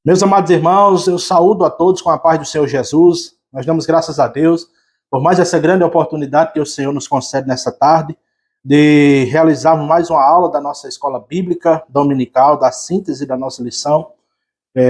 Meus amados irmãos, eu saúdo a todos com a paz do Senhor Jesus. Nós damos graças a Deus por mais essa grande oportunidade que o Senhor nos concede nessa tarde de realizarmos mais uma aula da nossa escola bíblica dominical, da síntese da nossa lição,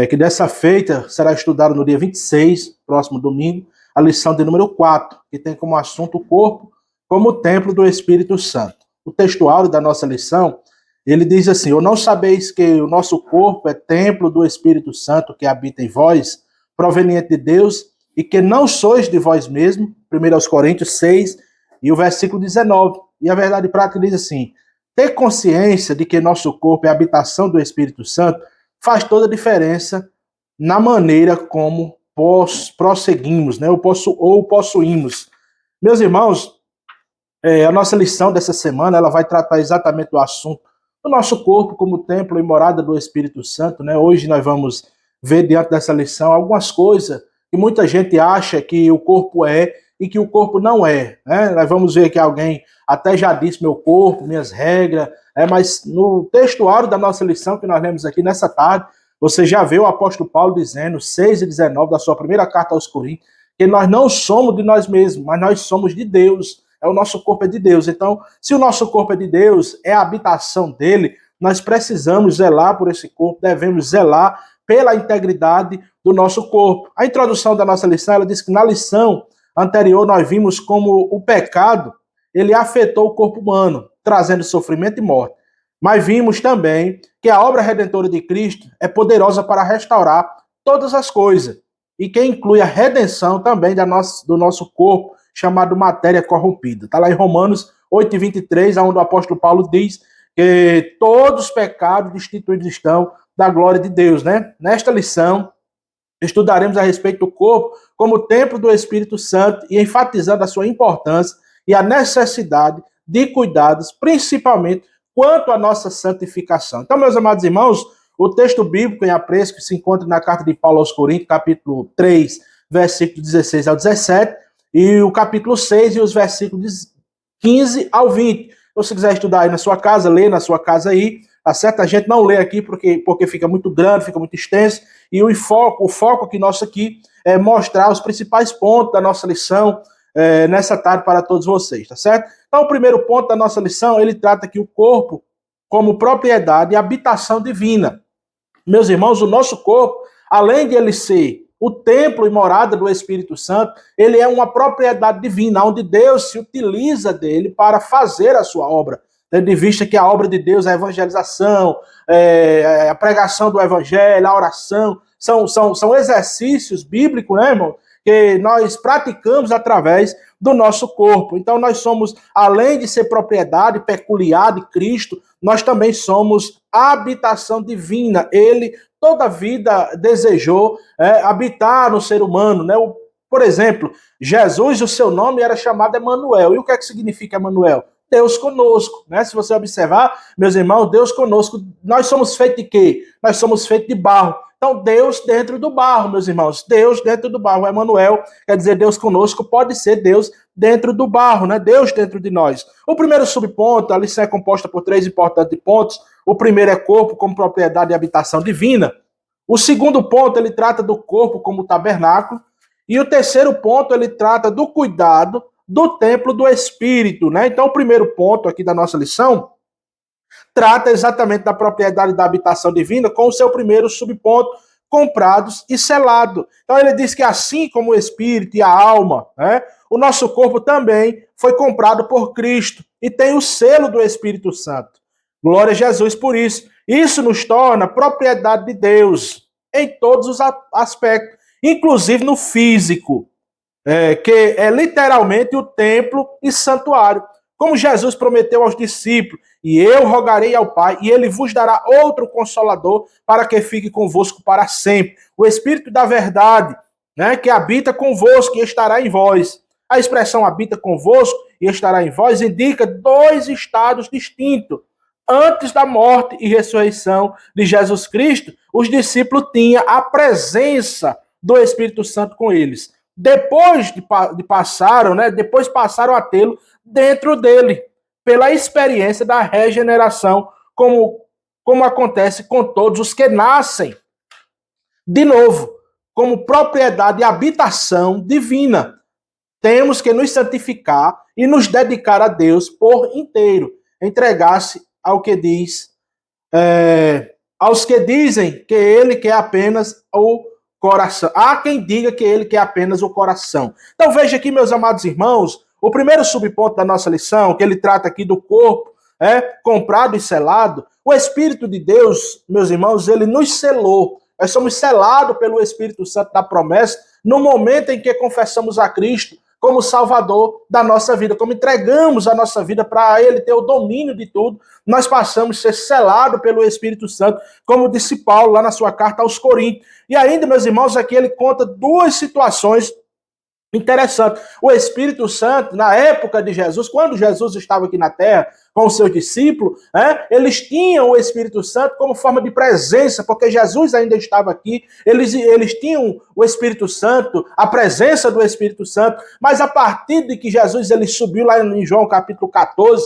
que dessa feita será estudada no dia 26, próximo domingo, a lição de número 4, que tem como assunto o corpo como o templo do Espírito Santo. O textuário da nossa lição, ele diz assim: ou não sabeis que o nosso corpo é templo do Espírito Santo que habita em vós, proveniente de Deus, e que não sois de vós mesmos, 1 Coríntios 6, e o versículo 19. E a verdade prática diz assim: ter consciência de que nosso corpo é a habitação do Espírito Santo faz toda a diferença na maneira como prosseguimos, né? ou possuímos. Meus irmãos, a nossa lição dessa semana ela vai tratar exatamente do assunto do nosso corpo como templo e morada do Espírito Santo, né? Hoje nós vamos ver diante dessa lição algumas coisas que muita gente acha que o corpo é e que o corpo não é, né? Nós vamos ver que alguém até já disse meu corpo, minhas regras, mas no textuário da nossa lição que nós lemos aqui nessa tarde, você já vê o apóstolo Paulo dizendo, 6 e 19 da sua primeira carta aos Coríntios, que nós não somos de nós mesmos, mas nós somos de Deus. O nosso corpo é de Deus. Então, se o nosso corpo é de Deus, é a habitação dele, nós precisamos zelar por esse corpo, devemos zelar pela integridade do nosso corpo. A introdução da nossa lição, ela diz que na lição anterior nós vimos como o pecado, ele afetou o corpo humano, trazendo sofrimento e morte. Mas vimos também que a obra redentora de Cristo é poderosa para restaurar todas as coisas, e que inclui a redenção também do nosso corpo, chamado matéria corrompida. Está lá em Romanos 8:23, onde o apóstolo Paulo diz que todos os pecados destituídos estão da glória de Deus, né? Nesta lição, estudaremos a respeito do corpo como templo do Espírito Santo e enfatizando a sua importância e a necessidade de cuidados, principalmente quanto à nossa santificação. Então, meus amados irmãos, o texto bíblico em apreço que se encontra na carta de Paulo aos Coríntios, capítulo 3, versículo 16 ao 17, e o capítulo 6 e os versículos 15 ao 20. Então, se quiser estudar aí na sua casa, lê na sua casa aí, tá certo? A gente não lê aqui porque fica muito grande, fica muito extenso, e o foco aqui nosso aqui é mostrar os principais pontos da nossa lição nessa tarde para todos vocês, tá certo? Então, o primeiro ponto da nossa lição, ele trata aqui o corpo como propriedade e habitação divina. Meus irmãos, o nosso corpo, além de ele ser o templo e morada do Espírito Santo, ele é uma propriedade divina, onde Deus se utiliza dele para fazer a sua obra. Tendo em vista que a obra de Deus é a evangelização, a pregação do evangelho, a oração, são exercícios bíblicos, né, irmão? Que nós praticamos através do nosso corpo. Então nós somos, além de ser propriedade peculiar de Cristo, nós também somos habitação divina. Ele toda a vida desejou habitar no ser humano, né? Por exemplo, Jesus, o seu nome era chamado Emanuel. E o que é que significa Emanuel? Deus conosco, né? Se você observar, meus irmãos, Deus conosco. Nós somos feitos de quê? Nós somos feitos de barro. Então, Deus dentro do barro, meus irmãos. Deus dentro do barro. Emanuel quer dizer Deus conosco, pode ser Deus dentro do barro, né? Deus dentro de nós. O primeiro subponto, a lição é composta por 3 importantes pontos. O primeiro é corpo como propriedade e habitação divina. O segundo ponto, ele trata do corpo como tabernáculo. E o terceiro ponto, ele trata do cuidado do templo do Espírito, né? Então, o primeiro ponto aqui da nossa lição trata exatamente da propriedade da habitação divina com o seu primeiro subponto, comprados e selado. Então ele diz que assim como o espírito e a alma, né, o nosso corpo também foi comprado por Cristo e tem o selo do Espírito Santo. Glória a Jesus por isso. Isso nos torna propriedade de Deus em todos os aspectos, inclusive no físico, que é literalmente o templo e santuário. Como Jesus prometeu aos discípulos, e eu rogarei ao Pai, e ele vos dará outro consolador para que fique convosco para sempre. O Espírito da verdade, né, que habita convosco e estará em vós. A expressão habita convosco e estará em vós indica 2 estados distintos. Antes da morte e ressurreição de Jesus Cristo, os discípulos tinham a presença do Espírito Santo com eles. Depois depois passaram a tê-lo dentro dele, pela experiência da regeneração, como acontece com todos os que nascem de novo, como propriedade e habitação divina. Temos que nos santificar e nos dedicar a Deus por inteiro. Entregar-se ao que diz, aos que dizem que ele quer apenas o coração. Há quem diga que ele quer apenas o coração. Então veja aqui, meus amados irmãos, o primeiro subponto da nossa lição, que ele trata aqui do corpo, comprado e selado. O Espírito de Deus, meus irmãos, ele nos selou. Nós somos selados pelo Espírito Santo da promessa no momento em que confessamos a Cristo como Salvador da nossa vida, como entregamos a nossa vida para Ele ter o domínio de tudo, nós passamos a ser selados pelo Espírito Santo, como disse Paulo lá na sua carta aos Coríntios. E ainda, meus irmãos, aqui ele conta duas situações interessante. O Espírito Santo, na época de Jesus, quando Jesus estava aqui na terra com os seus discípulos, eles tinham o Espírito Santo como forma de presença, porque Jesus ainda estava aqui, eles tinham o Espírito Santo, a presença do Espírito Santo, mas a partir de que Jesus ele subiu lá em João capítulo 14,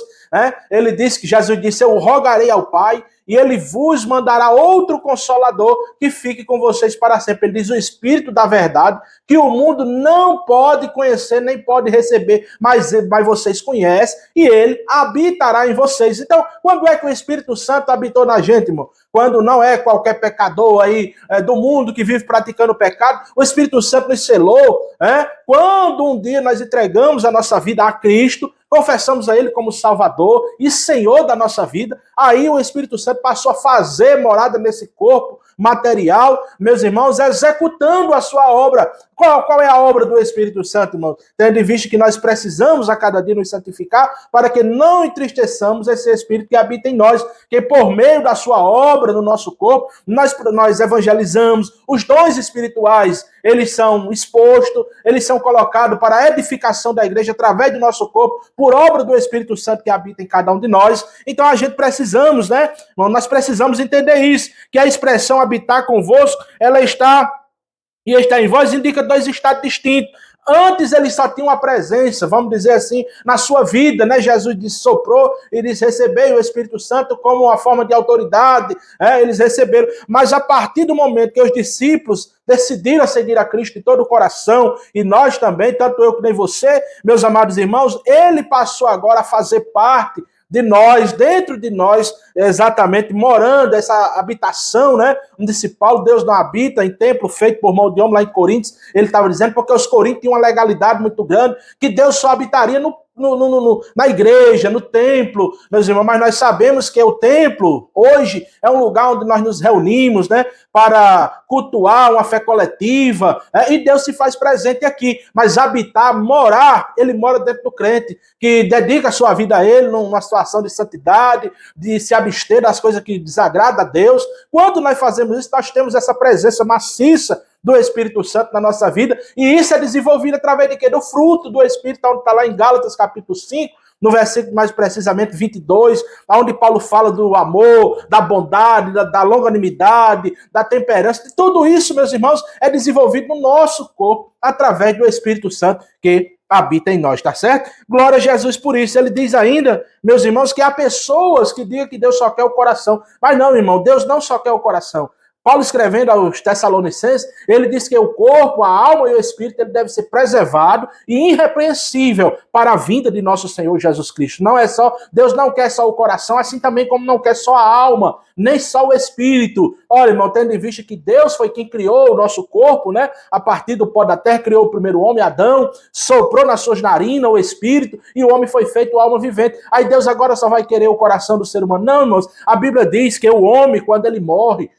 ele disse que Jesus disse, eu rogarei ao Pai, e ele vos mandará outro Consolador que fique com vocês para sempre. Ele diz o Espírito da verdade, que o mundo não pode conhecer, nem pode receber, mas vocês conhecem, e ele habitará em vocês. Então, quando é que o Espírito Santo habitou na gente, irmão? Quando não é qualquer pecador aí do mundo que vive praticando pecado, o Espírito Santo nos selou, quando um dia nós entregamos a nossa vida a Cristo, confessamos a Ele como Salvador e Senhor da nossa vida, aí o Espírito Santo passou a fazer morada nesse corpo material, meus irmãos, executando a sua obra. Qual é a obra do Espírito Santo, irmãos? Tendo em vista que nós precisamos a cada dia nos santificar para que não entristeçamos esse Espírito que habita em nós, que por meio da sua obra no nosso corpo, nós evangelizamos. Os dons espirituais, eles são expostos, eles são colocados para a edificação da igreja através do nosso corpo, por obra do Espírito Santo que habita em cada um de nós. Então a gente precisamos, nós precisamos entender isso, que a expressão habitar convosco, ela está em vós, indica dois estados distintos. Antes eles só tinham a presença, vamos dizer assim, na sua vida, Jesus disse, soprou e disse, recebei o Espírito Santo como uma forma de autoridade, eles receberam. Mas a partir do momento que os discípulos decidiram seguir a Cristo de todo o coração, e nós também, tanto eu como nem você, meus amados irmãos, ele passou agora a fazer parte de nós, dentro de nós, exatamente, morando, essa habitação, onde disse Paulo, Deus não habita em templo feito por mão de homem, lá em Coríntios, ele estava dizendo, porque os coríntios tinham uma legalidade muito grande, que Deus só habitaria na igreja, no templo, meus irmãos, mas nós sabemos que o templo, hoje, é um lugar onde nós nos reunimos, para cultuar uma fé coletiva, e Deus se faz presente aqui, mas habitar, morar, ele mora dentro do crente, que dedica a sua vida a ele, numa situação de santidade, de se abster das coisas que desagradam a Deus. Quando nós fazemos isso, nós temos essa presença maciça do Espírito Santo na nossa vida, e isso é desenvolvido através de quê? Do fruto do Espírito, onde está lá em Gálatas capítulo 5, no versículo mais precisamente 22, onde Paulo fala do amor, da bondade, da longanimidade, da temperança. Tudo isso, meus irmãos, é desenvolvido no nosso corpo, através do Espírito Santo que habita em nós, tá certo? Glória a Jesus por isso. Ele diz ainda, meus irmãos, que há pessoas que digam que Deus só quer o coração. Mas não, irmão, Deus não só quer o coração. Paulo, escrevendo aos Tessalonicenses, ele diz que o corpo, a alma e o espírito ele deve ser preservado e irrepreensível para a vinda de nosso Senhor Jesus Cristo. Não é só, Deus não quer só o coração, assim também como não quer só a alma, nem só o espírito. Olha, irmão, tendo em vista que Deus foi quem criou o nosso corpo, a partir do pó da terra, criou o primeiro homem, Adão, soprou nas suas narinas o espírito e o homem foi feito alma vivente. Aí Deus agora só vai querer o coração do ser humano. Não, irmãos, a Bíblia diz que o homem, quando ele morre,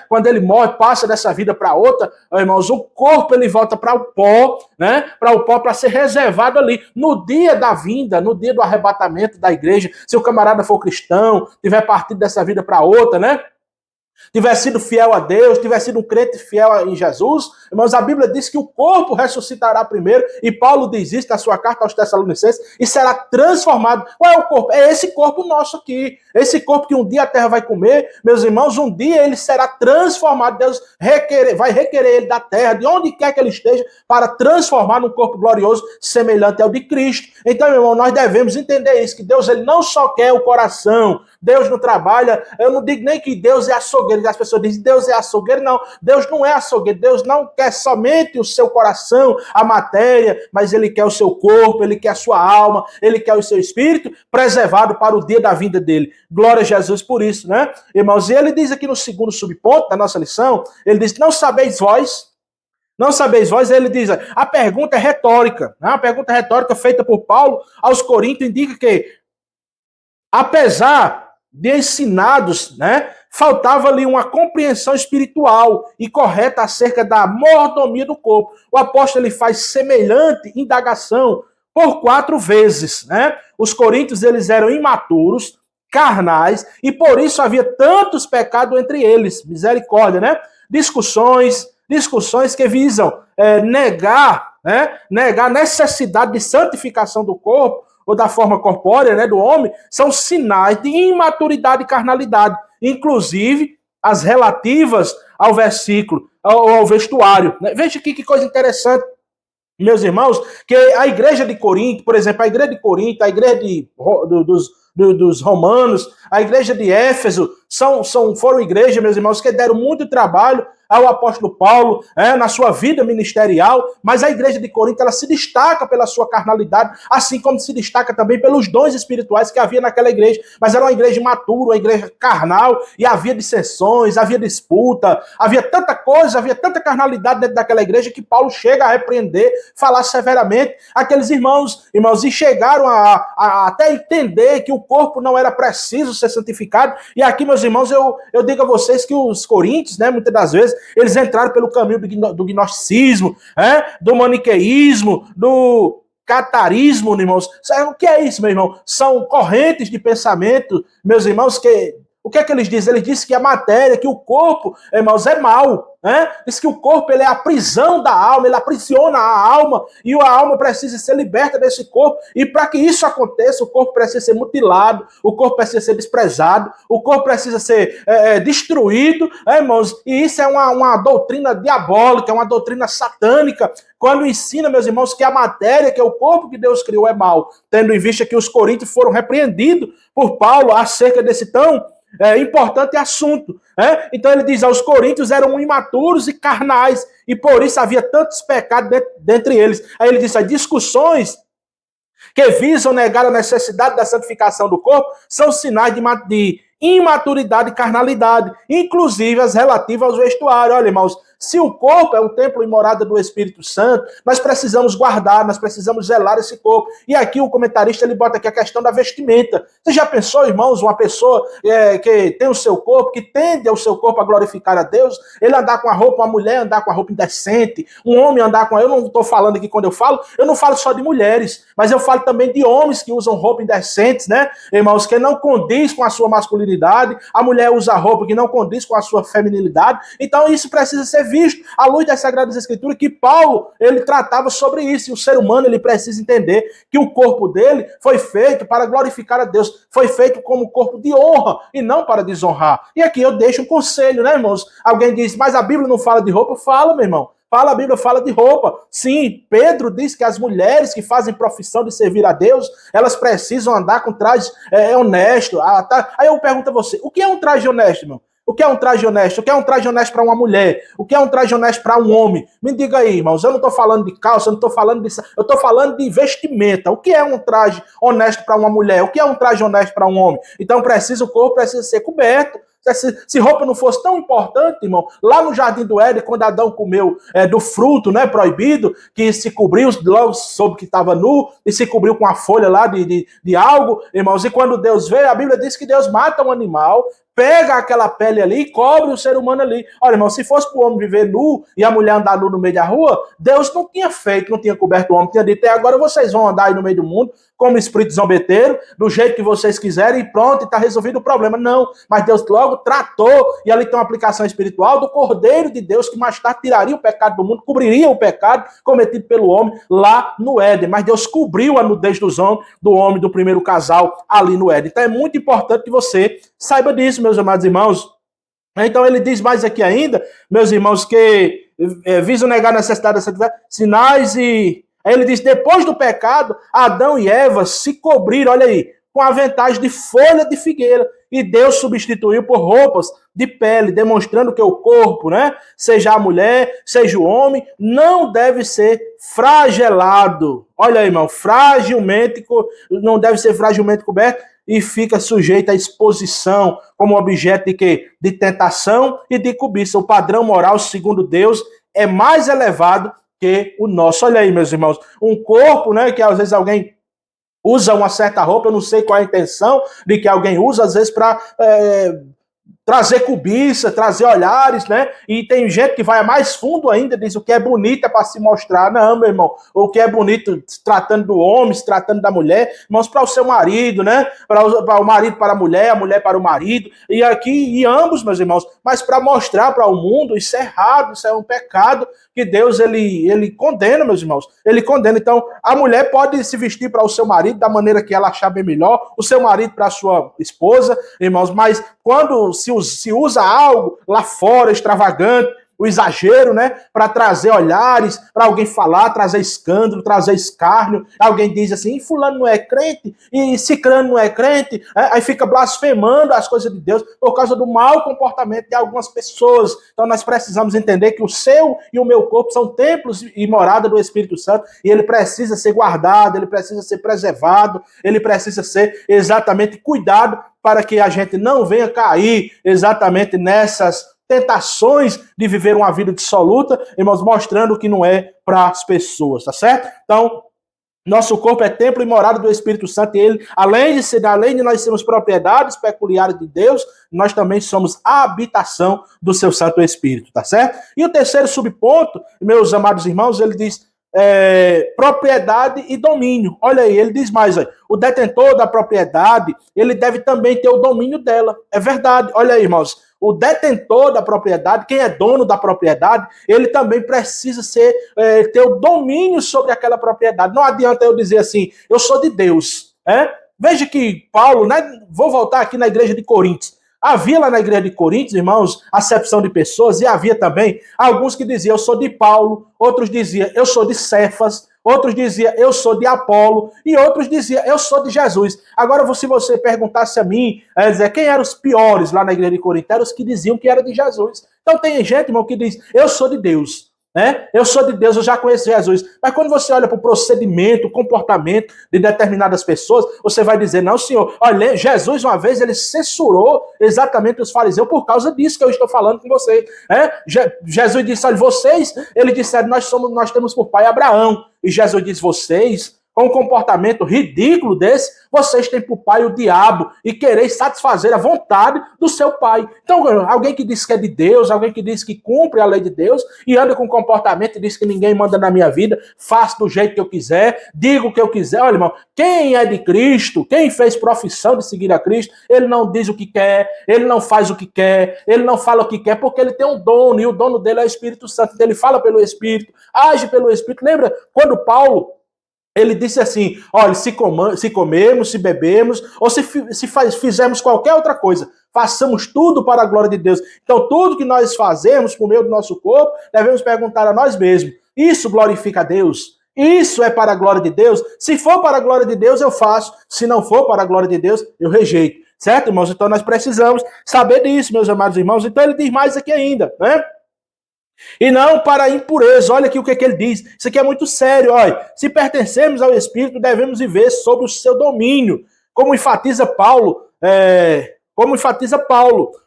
quando ele morre, passa dessa vida para outra, irmãos, o corpo ele volta para o pó, para ser reservado ali. No dia da vinda, no dia do arrebatamento da igreja, se o camarada for cristão, tiver partido dessa vida para outra, tiver sido fiel a Deus, tiver sido um crente fiel em Jesus, irmãos, a Bíblia diz que o corpo ressuscitará primeiro, e Paulo diz isso na sua carta aos Tessalonicenses, e será transformado. Qual é o corpo? É esse corpo nosso aqui, esse corpo que um dia a terra vai comer, meus irmãos, um dia ele será transformado, Deus vai requerer ele da terra, de onde quer que ele esteja, para transformar num corpo glorioso, semelhante ao de Cristo. Então, meu irmão, nós devemos entender isso, que Deus ele não só quer o coração, Deus não trabalha. Eu não digo nem que Deus é açougueiro, as pessoas dizem Deus é açougueiro, não. Deus não é açougueiro, Deus não quer somente o seu coração, a matéria, mas Ele quer o seu corpo, Ele quer a sua alma, Ele quer o seu espírito preservado para o dia da vinda dele. Glória a Jesus por isso, né? Irmãos, e ele diz aqui no segundo subponto da nossa lição, ele diz, não sabeis vós, ele diz, a pergunta é retórica, né? A pergunta retórica feita por Paulo aos Coríntios indica que, apesar de ensinados, né, faltava-lhe uma compreensão espiritual e correta acerca da mordomia do corpo. O apóstolo ele faz semelhante indagação por 4 vezes, né? Os coríntios eles eram imaturos, carnais, e por isso havia tantos pecados entre eles. Misericórdia, né? Discussões que visam negar a necessidade de santificação do corpo, ou da forma corpórea, né, do homem, são sinais de imaturidade e carnalidade, inclusive as relativas ao versículo, ao vestuário. Né? Veja aqui que coisa interessante, meus irmãos, que a igreja de Corinto, por exemplo, a igreja de Corinto, a igreja dos romanos, a igreja de Éfeso, foram igrejas, meus irmãos, que deram muito trabalho ao apóstolo Paulo, na sua vida ministerial, mas a igreja de Corinto, ela se destaca pela sua carnalidade, assim como se destaca também pelos dons espirituais que havia naquela igreja, mas era uma igreja imatura, uma igreja carnal, e havia dissensões, havia disputa, havia tanta coisa, havia tanta carnalidade dentro daquela igreja que Paulo chega a repreender, falar severamente aqueles irmãos, e chegaram a até entender que o corpo não era preciso ser santificado, e aqui, meus irmãos, eu digo a vocês que os coríntios, né, muitas das vezes, eles entraram pelo caminho do gnosticismo, do maniqueísmo, do catarismo, irmãos. O que é isso, meu irmão? São correntes de pensamento, meus irmãos, que... O que é que eles dizem? Eles dizem que a matéria, que o corpo, irmãos, é mau. Diz que o corpo ele é a prisão da alma, ele aprisiona a alma, e a alma precisa ser liberta desse corpo. E para que isso aconteça, o corpo precisa ser mutilado, o corpo precisa ser desprezado, o corpo precisa ser destruído, irmãos. E isso é uma doutrina diabólica, é uma doutrina satânica, quando ensina, meus irmãos, que a matéria, que é o corpo que Deus criou, é mau. Tendo em vista que os coríntios foram repreendidos por Paulo acerca desse tão importante assunto. Então ele diz, os coríntios eram imaturos e carnais, e por isso havia tantos pecados dentre eles. Aí ele diz, as discussões que visam negar a necessidade da santificação do corpo são sinais de imaturidade e carnalidade, inclusive as relativas aos vestuários. Olha, irmãos, se o corpo é um templo e morada do Espírito Santo, nós precisamos guardar, nós precisamos zelar esse corpo. E aqui o comentarista ele bota aqui a questão da vestimenta. Você já pensou, irmãos, uma pessoa que tem o seu corpo, que tende ao seu corpo a glorificar a Deus, ele andar com a roupa, uma mulher andar com a roupa indecente, um homem andar com... Eu não estou falando aqui quando eu não falo só de mulheres, mas eu falo também de homens que usam roupa indecentes, né, irmãos, que não condiz com a sua masculinidade, a mulher usa roupa que não condiz com a sua feminilidade. Então isso precisa ser visto à luz das Sagradas Escrituras, que Paulo ele tratava sobre isso, e o ser humano ele precisa entender que o corpo dele foi feito para glorificar a Deus, foi feito como corpo de honra e não para desonrar. E aqui eu deixo um conselho, né, irmãos? Alguém diz, mas a Bíblia não fala de roupa? Fala, meu irmão. A Bíblia fala de roupa. Sim, Pedro diz que as mulheres que fazem profissão de servir a Deus, elas precisam andar com traje honesto. Aí eu pergunto a você, o que é um traje honesto, irmão? O que é um traje honesto? O que é um traje honesto para uma mulher? O que é um traje honesto para um homem? Me diga aí, irmãos. Eu não estou falando de calça, eu não estou falando de... Eu estou falando de vestimenta. O que é um traje honesto para uma mulher? O que é um traje honesto para um homem? Então o corpo precisa ser coberto. Se roupa não fosse tão importante, irmão, lá no Jardim do Éden, quando Adão comeu do fruto, né, proibido, que se cobriu, logo soube que estava nu, e se cobriu com a folha lá de algo, irmãos, e quando Deus veio, a Bíblia diz que Deus mata um animal, pega aquela pele ali e cobre o ser humano ali. Olha, irmão, se fosse para o homem viver nu e a mulher andar nu no meio da rua, Deus não tinha feito, não tinha coberto o homem, tinha dito, agora vocês vão andar aí no meio do mundo, como espírito zombeteiro, do jeito que vocês quiserem, e pronto, e está resolvido o problema. Não, mas Deus logo tratou, e ali tem uma aplicação espiritual do Cordeiro de Deus, que mais tarde tiraria o pecado do mundo, cobriria o pecado cometido pelo homem lá no Éden. Mas Deus cobriu a nudez do homem do primeiro casal ali no Éden. Então é muito importante que você saiba disso, meus amados irmãos. Então ele diz mais aqui ainda, meus irmãos, que visam negar a necessidade dessa sinais e... Aí ele diz, depois do pecado, Adão e Eva se cobriram, olha aí, com aventais de folha de figueira. e Deus substituiu por roupas de pele, demonstrando que o corpo, né, seja a mulher, seja o homem, não deve ser fragelado. Olha aí, irmão, não deve ser fragilmente coberto e fica sujeito à exposição como objeto de quê? De tentação e de cobiça. O padrão moral, segundo Deus, é mais elevado que o nosso. Olha aí, meus irmãos, um corpo, né, que às vezes alguém usa uma certa roupa, eu não sei qual é a intenção de que alguém usa, às vezes para trazer cobiça, trazer olhares, né? E tem gente que vai mais fundo ainda, diz o que é bonito é para se mostrar. Não, meu irmão, o que é bonito se tratando do homem, se tratando da mulher, irmãos, para o seu marido, né? Para o marido para a mulher para o marido, e aqui, e ambos, meus irmãos, mas para mostrar para o mundo, isso é errado, isso é um pecado que Deus, ele condena, meus irmãos, ele condena. Então, a mulher pode se vestir para o seu marido da maneira que ela achar bem melhor, o seu marido para a sua esposa, irmãos, mas quando se usa algo lá fora, extravagante, o exagero, né, para trazer olhares, para alguém falar, trazer escândalo, trazer escárnio, alguém diz assim, fulano não é crente, e cicrano não é crente, aí fica blasfemando as coisas de Deus por causa do mau comportamento de algumas pessoas. Então nós precisamos entender que o seu e o meu corpo são templos e morada do Espírito Santo, e ele precisa ser guardado, ele precisa ser preservado, ele precisa ser exatamente cuidado para que a gente não venha cair exatamente nessas tentações de viver uma vida dissoluta, irmãos, mostrando que não é para as pessoas, tá certo? Então, nosso corpo é templo e morada do Espírito Santo, e ele, além de nós sermos propriedades peculiares de Deus, nós também somos a habitação do seu Santo Espírito, tá certo? E o terceiro subponto, meus amados irmãos, ele diz propriedade e domínio. Olha aí, ele diz mais aí, o detentor da propriedade, ele deve também ter o domínio dela. É verdade, olha aí, irmãos, o detentor da propriedade, quem é dono da propriedade, ele também precisa ter o domínio sobre aquela propriedade. Não adianta eu dizer assim, eu sou de Deus. Veja que Paulo, né, vou voltar aqui na igreja de Coríntios. Havia lá na igreja de Coríntios, irmãos, acepção de pessoas, e havia também alguns que diziam, eu sou de Paulo, outros diziam, eu sou de Cefas, outros diziam, eu sou de Apolo, e outros diziam, eu sou de Jesus. Agora, se você perguntasse a mim, dizer, quem eram os piores lá na igreja de Corinto? Eram os que diziam que era de Jesus. Então tem gente, irmão, que diz, eu sou de Deus. Eu sou de Deus, eu já conheço Jesus. Mas quando você olha para o procedimento, o comportamento de determinadas pessoas, você vai dizer, não, senhor, olha, Jesus uma vez, ele censurou exatamente os fariseus por causa disso que eu estou falando com vocês. Jesus disse, olha, vocês, ele disseram, nós temos por pai Abraão. E Jesus diz, vocês, com um comportamento ridículo desse, vocês têm por pai o diabo e quereis satisfazer a vontade do seu pai. Então, alguém que diz que é de Deus, alguém que diz que cumpre a lei de Deus e anda com comportamento e diz que ninguém manda na minha vida, faço do jeito que eu quiser, digo o que eu quiser. Olha, irmão, quem é de Cristo, quem fez profissão de seguir a Cristo, ele não diz o que quer, ele não faz o que quer, ele não fala o que quer, porque ele tem um dono e o dono dele é o Espírito Santo. Então, ele fala pelo Espírito, age pelo Espírito. Lembra quando Paulo, ele disse assim, olha, se comemos, se bebemos, ou se fizermos qualquer outra coisa, façamos tudo para a glória de Deus. Então, tudo que nós fazemos por meio do nosso corpo, devemos perguntar a nós mesmos, isso glorifica a Deus? Isso é para a glória de Deus? Se for para a glória de Deus, eu faço. Se não for para a glória de Deus, eu rejeito. Certo, irmãos? Então, nós precisamos saber disso, meus amados irmãos. Então, ele diz mais aqui ainda, né? E não para a impureza. Olha aqui o que ele diz. Isso aqui é muito sério. Olha. Se pertencemos ao Espírito, devemos viver sob o seu domínio. Como enfatiza Paulo,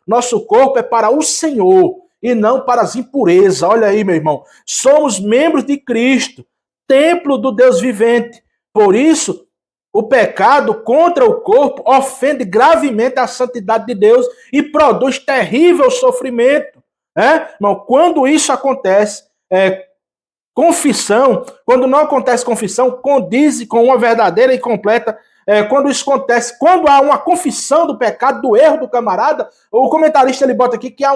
nosso corpo é para o Senhor e não para as impurezas. Olha aí, meu irmão. Somos membros de Cristo, templo do Deus vivente. Por isso, o pecado contra o corpo ofende gravemente a santidade de Deus e produz terrível sofrimento. Irmão, quando isso acontece, confissão, quando não acontece confissão, condiz com uma verdadeira e completa. Quando isso acontece, quando há uma confissão do pecado, do erro do camarada, o comentarista ele bota aqui que há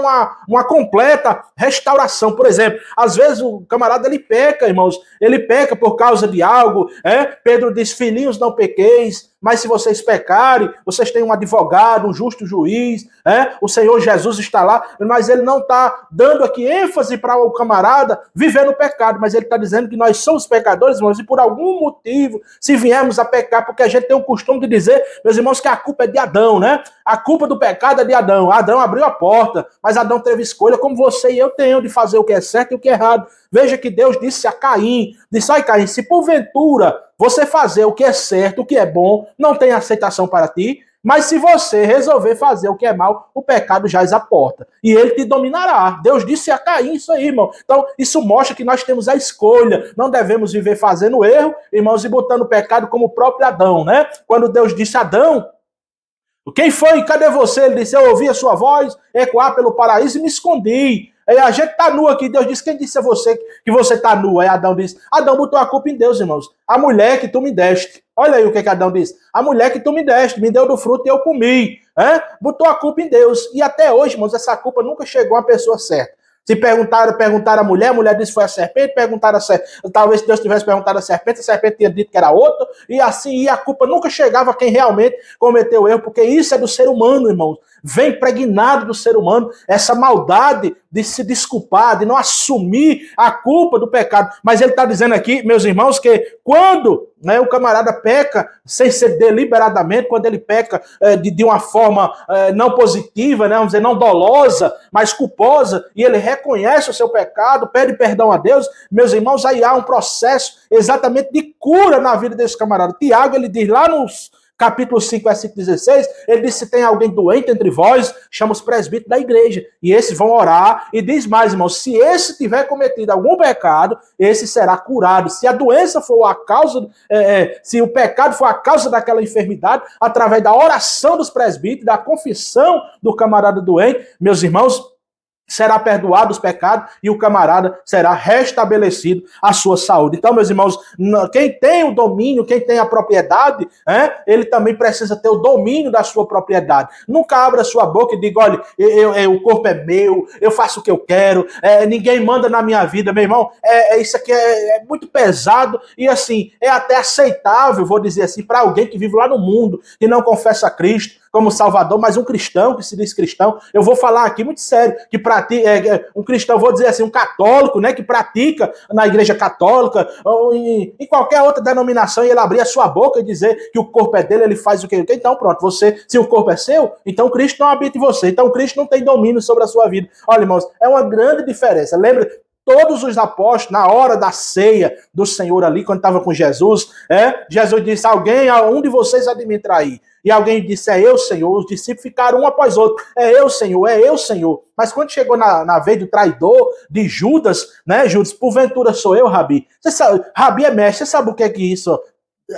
uma completa restauração. Por exemplo, às vezes o camarada ele peca, irmãos, ele peca por causa de algo. Pedro diz, filhinhos, não pequeis, mas se vocês pecarem, vocês têm um advogado, um justo juiz, o Senhor Jesus está lá, mas ele não está dando aqui ênfase para o camarada viver no pecado, mas ele está dizendo que nós somos pecadores, irmãos, e por algum motivo, se viemos a pecar, porque a gente tem o costume de dizer, meus irmãos, que a culpa é de Adão, né? A culpa do pecado é de Adão. Adão abriu a porta, mas Adão teve escolha, como você e eu tenho, de fazer o que é certo e o que é errado. Veja que Deus disse a Caim, disse, ai Caim, se porventura você fazer o que é certo, o que é bom, não tem aceitação para ti, mas se você resolver fazer o que é mal, o pecado jaz à porta. E ele te dominará. Deus disse a Caim isso aí, irmão. Então, isso mostra que nós temos a escolha. Não devemos viver fazendo erro, irmãos, e botando o pecado como o próprio Adão, né? Quando Deus disse a Adão, quem foi? Cadê você? Ele disse, eu ouvi a sua voz ecoar pelo paraíso e me escondi. Aí a gente tá nu aqui. Deus disse, quem disse a você que você tá nu? Aí Adão disse, Adão botou a culpa em Deus, irmãos. A mulher que tu me deste. Olha aí o que Adão disse. A mulher que tu me deste, me deu do fruto e eu comi. Botou a culpa em Deus. E até hoje, irmãos, essa culpa nunca chegou à pessoa certa. Se perguntaram a mulher disse que foi a serpente, talvez Deus tivesse perguntado a serpente tinha dito que era outra, e assim, e a culpa nunca chegava a quem realmente cometeu o erro, porque isso é do ser humano, irmãos. Vem impregnado do ser humano essa maldade de se desculpar, de não assumir a culpa do pecado. Mas ele está dizendo aqui, meus irmãos, que quando o camarada peca sem ser deliberadamente, quando ele peca de uma forma não positiva, vamos dizer, não dolosa, mas culposa, e ele reconhece o seu pecado, pede perdão a Deus, meus irmãos, aí há um processo exatamente de cura na vida desse camarada. Tiago, ele diz lá nos capítulo 5, versículo 16, ele diz, se tem alguém doente entre vós, chama os presbíteros da igreja, e esses vão orar, e diz mais, irmãos, se esse tiver cometido algum pecado, esse será curado. Se a doença for a causa, se o pecado for a causa daquela enfermidade, através da oração dos presbíteros, da confissão do camarada doente, meus irmãos, será perdoado os pecados e o camarada será restabelecido a sua saúde. Então, meus irmãos, quem tem o domínio, quem tem a propriedade, ele também precisa ter o domínio da sua propriedade. Nunca abra sua boca e diga, olha, o corpo é meu, eu faço o que eu quero, ninguém manda na minha vida, meu irmão. Isso aqui é muito pesado e, assim, é até aceitável, vou dizer assim, para alguém que vive lá no mundo e não confessa a Cristo como Salvador, mas um cristão que se diz cristão, eu vou falar aqui muito sério, que um cristão, vou dizer assim, um católico, que pratica na igreja católica, ou em qualquer outra denominação, e ele abrir a sua boca e dizer que o corpo é dele, ele faz o que ele quer. Então pronto, se o corpo é seu, então Cristo não habita em você, então Cristo não tem domínio sobre a sua vida. Olha, irmãos, é uma grande diferença. Lembra? Todos os apóstolos, na hora da ceia do Senhor ali, quando estava com Jesus, Jesus disse, um de vocês há de me trair. E alguém disse, é eu, Senhor. Os discípulos ficaram um após outro, é eu, Senhor, é eu, Senhor. Mas quando chegou na vez do traidor, de Judas, Judas, porventura sou eu, Rabi? Você sabe, Rabi é mestre, você sabe o que é que isso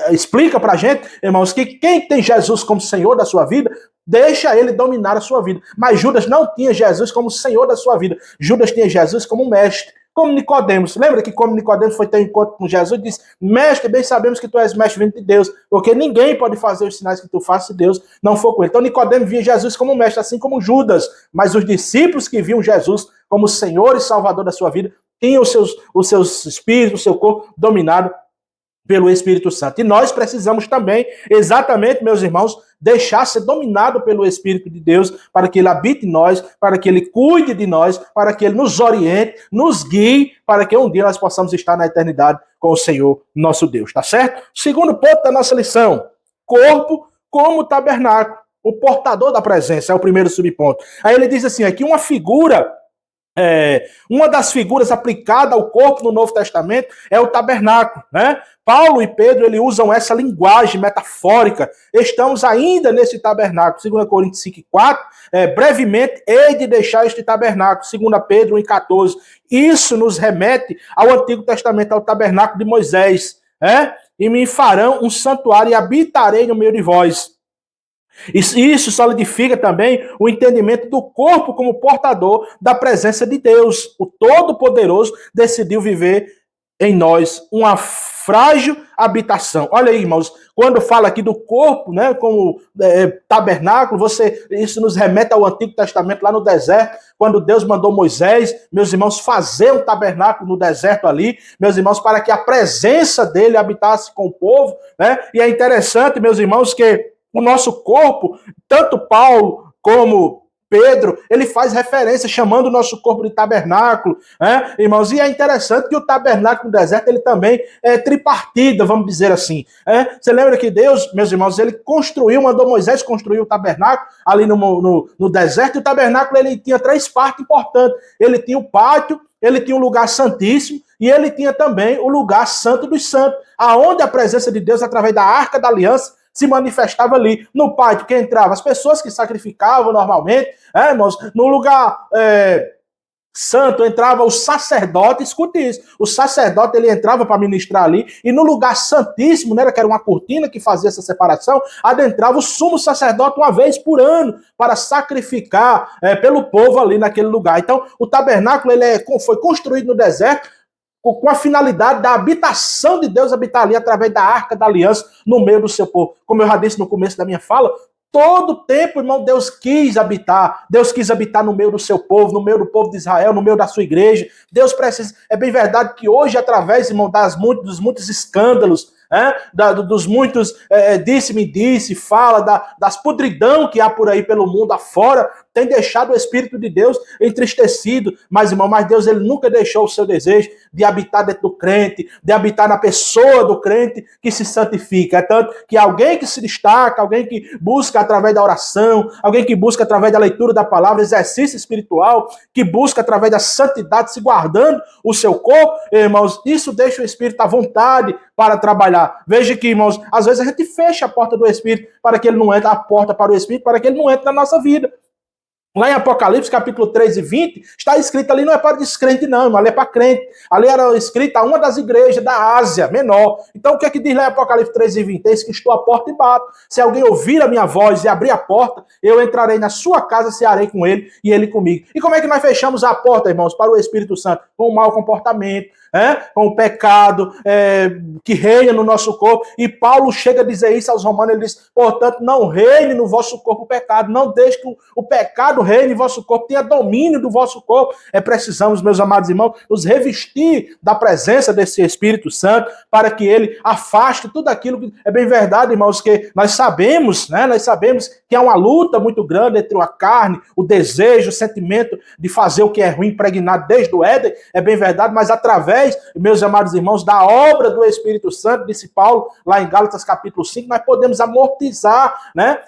explica pra gente, irmãos, que quem tem Jesus como Senhor da sua vida, deixa ele dominar a sua vida. Mas Judas não tinha Jesus como Senhor da sua vida. Judas tinha Jesus como mestre. Como Nicodemos, lembra que como Nicodemos foi ter um encontro com Jesus e disse, mestre, bem sabemos que tu és mestre vindo de Deus, porque ninguém pode fazer os sinais que tu fazes se Deus não for com ele. Então Nicodemos via Jesus como mestre, assim como Judas, mas os discípulos que viam Jesus como Senhor e Salvador da sua vida, tinham os seus espíritos, o seu corpo dominado pelo Espírito Santo. E nós precisamos também, exatamente, meus irmãos, deixar ser dominado pelo Espírito de Deus, para que ele habite em nós, para que ele cuide de nós, para que ele nos oriente, nos guie, para que um dia nós possamos estar na eternidade com o Senhor, nosso Deus, tá certo? Segundo ponto da nossa lição, corpo como tabernáculo, o portador da presença, é o primeiro subponto. Aí ele diz assim, aqui uma das figuras aplicadas ao corpo no Novo Testamento é o tabernáculo, Paulo e Pedro, eles usam essa linguagem metafórica. Estamos ainda nesse tabernáculo. 2 Coríntios 5:4, brevemente, hei de deixar este tabernáculo. 2 Pedro 1:14. Isso nos remete ao Antigo Testamento, ao tabernáculo de Moisés. E me farão um santuário e habitarei no meio de vós. Isso solidifica também o entendimento do corpo como portador da presença de Deus. O Todo-Poderoso decidiu viver em nós uma frágil habitação. Olha aí, irmãos, quando fala aqui do corpo, como tabernáculo, isso nos remete ao Antigo Testamento, lá no deserto, quando Deus mandou Moisés, meus irmãos, fazer um tabernáculo no deserto ali, meus irmãos, para que a presença dele habitasse com o povo, E é interessante, meus irmãos, que o nosso corpo, tanto Paulo como Pedro, ele faz referência, chamando o nosso corpo de tabernáculo, né, irmãos? E é interessante que o tabernáculo no deserto, ele também é tripartida, vamos dizer assim. Você lembra que Deus, meus irmãos, ele construiu, mandou Moisés construir o tabernáculo ali no deserto, e o tabernáculo ele tinha três partes importantes. Ele tinha o pátio, ele tinha o lugar santíssimo, e ele tinha também o lugar santo dos santos, aonde a presença de Deus, através da Arca da Aliança, se manifestava ali. No pátio que entrava as pessoas que sacrificavam normalmente, irmãos, no lugar santo entrava o sacerdote, escute isso, o sacerdote ele entrava para ministrar ali, e no lugar santíssimo, né, que era uma cortina que fazia essa separação, adentrava o sumo sacerdote uma vez por ano, para sacrificar pelo povo ali naquele lugar. Então o tabernáculo ele foi construído no deserto, com a finalidade da habitação de Deus habitar ali através da Arca da Aliança no meio do seu povo. Como eu já disse no começo da minha fala, todo tempo, irmão, Deus quis habitar no meio do seu povo, no meio do povo de Israel, no meio da sua igreja. Deus precisa, é bem verdade que hoje, através, irmão, dos muitos escândalos, dos muitos disse-me-disse, fala das podridão que há por aí pelo mundo afora, tem deixado o Espírito de Deus entristecido, mas irmão, Deus ele nunca deixou o seu desejo de habitar dentro do crente, de habitar na pessoa do crente que se santifica. É tanto que alguém que se destaca, alguém que busca através da oração, alguém que busca através da leitura da palavra, exercício espiritual, que busca através da santidade, se guardando o seu corpo, irmãos, isso deixa o Espírito à vontade para trabalhar. Veja que, irmãos, às vezes a gente fecha a porta do Espírito para que ele não entre, a porta para o Espírito para que ele não entre na nossa vida. Lá em Apocalipse, capítulo 3 e 20, está escrito ali, não é para descrente não, irmão, ali é para crente. Ali era escrito a uma das igrejas da Ásia Menor. Então o que é que diz lá em Apocalipse 3 e 20? Eis que estou à porta e bato. Se alguém ouvir a minha voz e abrir a porta, eu entrarei na sua casa, cearei com ele e ele comigo. E como é que nós fechamos a porta, irmãos, para o Espírito Santo? Com o mau comportamento, com o pecado que reina no nosso corpo. E Paulo chega a dizer isso aos romanos, ele diz, portanto, não reine no vosso corpo o pecado, não deixe que o pecado reine em vosso corpo, tenha domínio do vosso corpo. Precisamos, meus amados irmãos, nos revestir da presença desse Espírito Santo, para que ele afaste tudo aquilo que é bem verdade, irmãos, que nós sabemos que há uma luta muito grande entre a carne, o desejo, o sentimento de fazer o que é ruim, impregnado desde o Éden, é bem verdade, mas através, meus amados irmãos, da obra do Espírito Santo, disse Paulo, lá em Gálatas capítulo 5, nós podemos amortizar,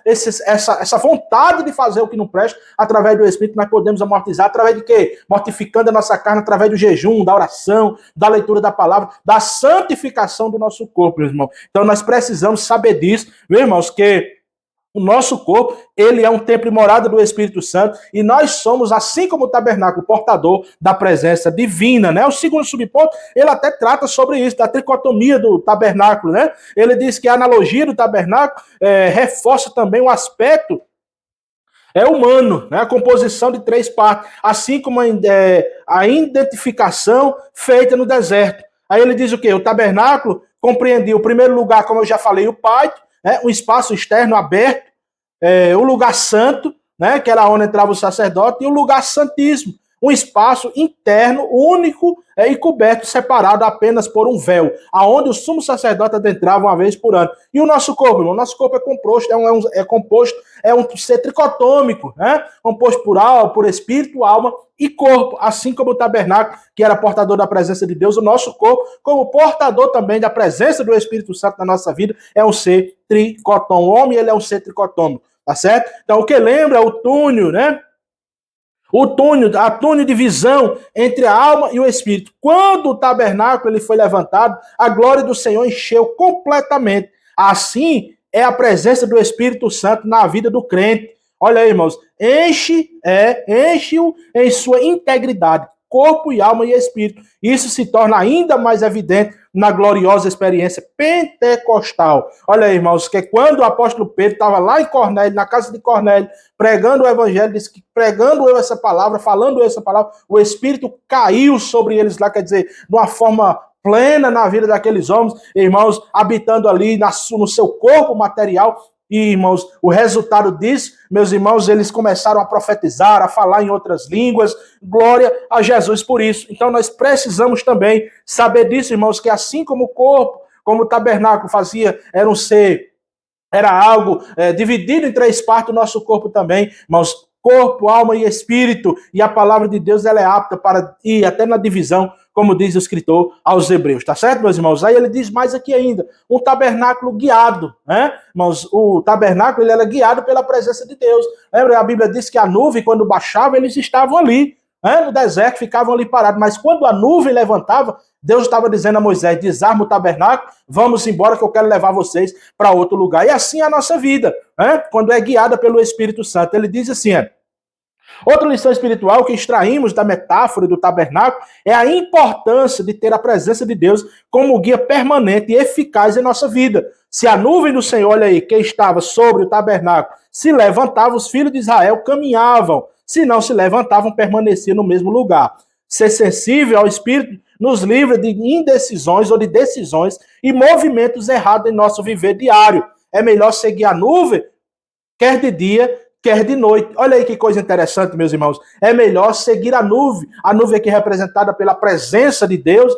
essa vontade de fazer o que não presta. Através do Espírito nós podemos amortizar, através de quê? Mortificando a nossa carne, através do jejum, da oração, da leitura da palavra, da santificação do nosso corpo, meu irmão. Então nós precisamos saber disso, meus irmãos, que o nosso corpo, ele é um templo e morada do Espírito Santo, e nós somos, assim como o tabernáculo, portador da presença divina, né? O segundo subponto, ele até trata sobre isso, da tricotomia do tabernáculo, né? Ele diz que a analogia do tabernáculo reforça também o aspecto humano, né? A composição de três partes, assim como a identificação feita no deserto. Aí ele diz o quê? O tabernáculo compreendia o primeiro lugar, como eu já falei, o pátio, um espaço externo aberto, o lugar santo, né, que era onde entrava o sacerdote, e o lugar santíssimo, um espaço interno, único e coberto, separado apenas por um véu, aonde o sumo sacerdote adentrava uma vez por ano. E o nosso corpo, irmão? O nosso corpo é composto, é um ser tricotômico, né? Composto por espírito, alma e corpo, assim como o tabernáculo, que era portador da presença de Deus, o nosso corpo, como portador também da presença do Espírito Santo na nossa vida, é um ser tricotômico. O homem, ele é um ser tricotômico, tá certo? Então, o que lembra o túnel, né? A túnel de visão entre a alma e o espírito. Quando o tabernáculo ele foi levantado, a glória do Senhor encheu completamente. Assim é a presença do Espírito Santo na vida do crente. Olha aí, irmãos, enche-o em sua integridade, corpo e alma e espírito. Isso se torna ainda mais evidente na gloriosa experiência pentecostal. Olha aí, irmãos, que quando o apóstolo Pedro estava lá em Cornélio, na casa de Cornélio, pregando o evangelho, diz que pregando essa palavra, falando essa palavra, o Espírito caiu sobre eles lá, quer dizer, de uma forma plena na vida daqueles homens, irmãos, habitando ali no seu corpo material. E, irmãos, o resultado disso, meus irmãos, eles começaram a profetizar, a falar em outras línguas. Glória a Jesus por isso. Então, nós precisamos também saber disso, irmãos, que assim como o corpo, como o tabernáculo fazia, era algo dividido em três partes, o nosso corpo também, irmãos, corpo, alma e espírito. E a palavra de Deus ela é apta para ir até na divisão, como diz o escritor aos Hebreus, tá certo, meus irmãos? Aí ele diz mais aqui ainda, um tabernáculo guiado, né? Mas o tabernáculo ele era guiado pela presença de Deus. Lembra? A Bíblia diz que a nuvem, quando baixava, eles estavam ali, né? No deserto, ficavam ali parados. Mas quando a nuvem levantava, Deus estava dizendo a Moisés, desarma o tabernáculo, vamos embora que eu quero levar vocês para outro lugar. E assim é a nossa vida, né? Quando é guiada pelo Espírito Santo. Ele diz assim, outra lição espiritual que extraímos da metáfora do tabernáculo é a importância de ter a presença de Deus como guia permanente e eficaz em nossa vida. Se a nuvem do Senhor, olha aí, que estava sobre o tabernáculo, se levantava, os filhos de Israel caminhavam. Se não se levantavam, permaneciam no mesmo lugar. Ser sensível ao Espírito nos livra de indecisões ou de decisões e movimentos errados em nosso viver diário. É melhor seguir a nuvem, quer de dia, quer de noite. Olha aí que coisa interessante, meus irmãos. É melhor seguir a nuvem aqui representada pela presença de Deus,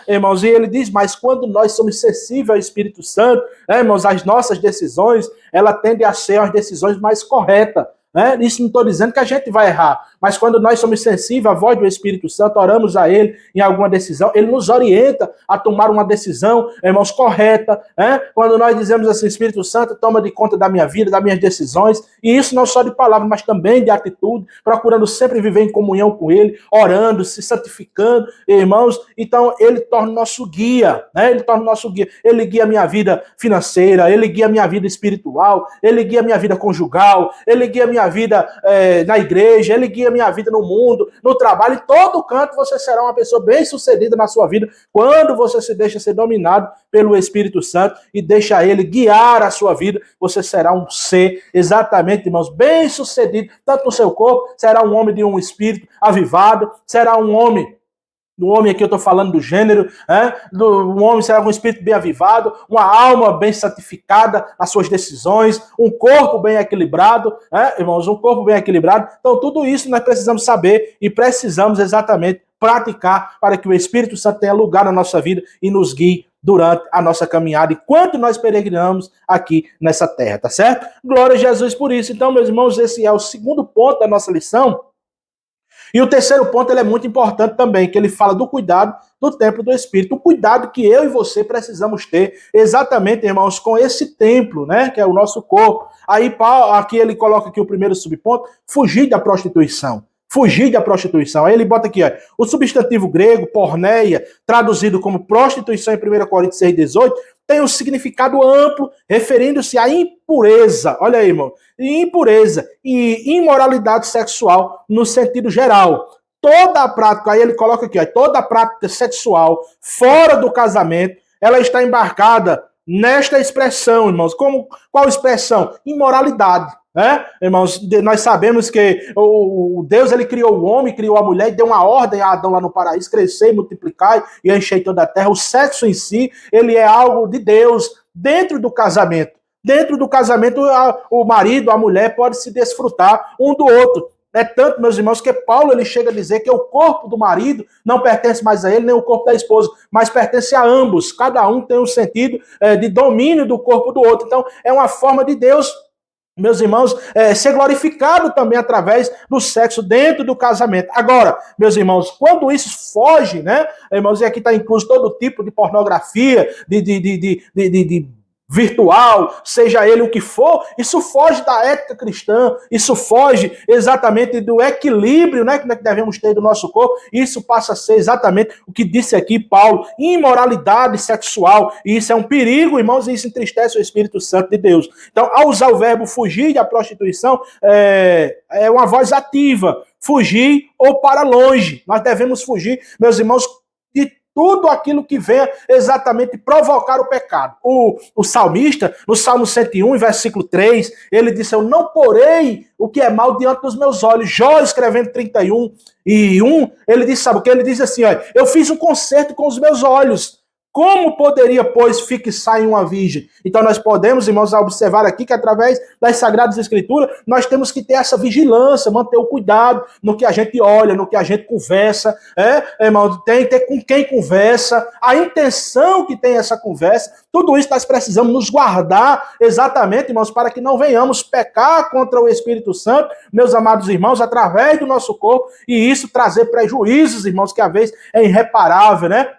irmãos? E ele diz, mas quando nós somos sensíveis ao Espírito Santo, irmãos, as nossas decisões, ela tende a ser as decisões mais corretas. Isso não estou dizendo que a gente vai errar, mas quando nós somos sensíveis à voz do Espírito Santo, oramos a Ele em alguma decisão, Ele nos orienta a tomar uma decisão, irmãos, correta. Quando nós dizemos assim, Espírito Santo, toma de conta da minha vida, das minhas decisões, e isso não só de palavra, mas também de atitude, procurando sempre viver em comunhão com Ele, orando, se santificando, irmãos. Então Ele torna o nosso guia, Ele torna o nosso guia. Ele guia a minha vida financeira, Ele guia a minha vida espiritual, Ele guia a minha vida conjugal, Ele guia a minha vida na igreja, Ele guia a minha vida no mundo, no trabalho, em todo canto você será uma pessoa bem-sucedida na sua vida, quando você se deixa ser dominado pelo Espírito Santo e deixa Ele guiar a sua vida, você será um ser, exatamente, irmãos, bem-sucedido, tanto no seu corpo, será um homem de um espírito avivado, será um homem, do homem aqui eu estou falando do gênero, um homem será um espírito bem avivado, uma alma bem santificada nas suas decisões, um corpo bem equilibrado, irmãos, um corpo bem equilibrado. Então tudo isso nós precisamos saber e precisamos exatamente praticar para que o Espírito Santo tenha lugar na nossa vida e nos guie durante a nossa caminhada, enquanto nós peregrinamos aqui nessa terra, tá certo? Glória a Jesus por isso. Então, meus irmãos, esse é o segundo ponto da nossa lição. E o terceiro ponto ele é muito importante também, que ele fala do cuidado do templo do Espírito. O cuidado que eu e você precisamos ter, exatamente, irmãos, com esse templo, que é o nosso corpo. Aí, aqui ele coloca aqui o primeiro subponto, fugir da prostituição. Fugir da prostituição. Aí ele bota aqui, o substantivo grego, porneia, traduzido como prostituição em 1 Coríntios 6,18, tem um significado amplo, referindo-se à impureza. Olha aí, irmão. Impureza e imoralidade sexual no sentido geral. Toda a prática, aí ele coloca aqui, toda a prática sexual fora do casamento, ela está embarcada nesta expressão, irmãos. Qual expressão? Imoralidade. Irmãos, nós sabemos que o Deus ele criou o homem, criou a mulher e deu uma ordem a Adão lá no paraíso, crescer, multiplicar e encher toda a terra. O sexo em si, ele é algo de Deus dentro do casamento. Dentro do casamento, o marido, a mulher pode se desfrutar um do outro. É tanto, meus irmãos, que Paulo ele chega a dizer que o corpo do marido não pertence mais a ele, nem o corpo da esposa, mas pertence a ambos. Cada um tem um sentido de domínio do corpo do outro. Então, é uma forma de Deus, meus irmãos, ser glorificado também através do sexo dentro do casamento. Agora, meus irmãos, quando isso foge, irmãos, e aqui está incluso todo tipo de pornografia, de virtual, seja ele o que for, isso foge da ética cristã, isso foge exatamente do equilíbrio que nós devemos ter do nosso corpo, isso passa a ser exatamente o que disse aqui Paulo, imoralidade sexual, e isso é um perigo, irmãos, e isso entristece o Espírito Santo de Deus. Então, ao usar o verbo fugir da prostituição, é uma voz ativa, fugir ou para longe, nós devemos fugir, meus irmãos, de tudo aquilo que venha exatamente provocar o pecado. O salmista, no Salmo 101, versículo 3, ele disse, eu não porei o que é mal diante dos meus olhos. Jó, escrevendo 31:1, ele diz, sabe o que? Ele diz assim, eu fiz um concerto com os meus olhos Como poderia, pois, fixar em uma virgem? Então nós podemos, irmãos, observar aqui que através das Sagradas Escrituras, nós temos que ter essa vigilância, manter o cuidado no que a gente olha, no que a gente conversa, irmão, tem que ter com quem conversa, a intenção que tem essa conversa, tudo isso nós precisamos nos guardar exatamente, irmãos, para que não venhamos pecar contra o Espírito Santo, meus amados irmãos, através do nosso corpo, e isso trazer prejuízos, irmãos, que às vezes é irreparável, né?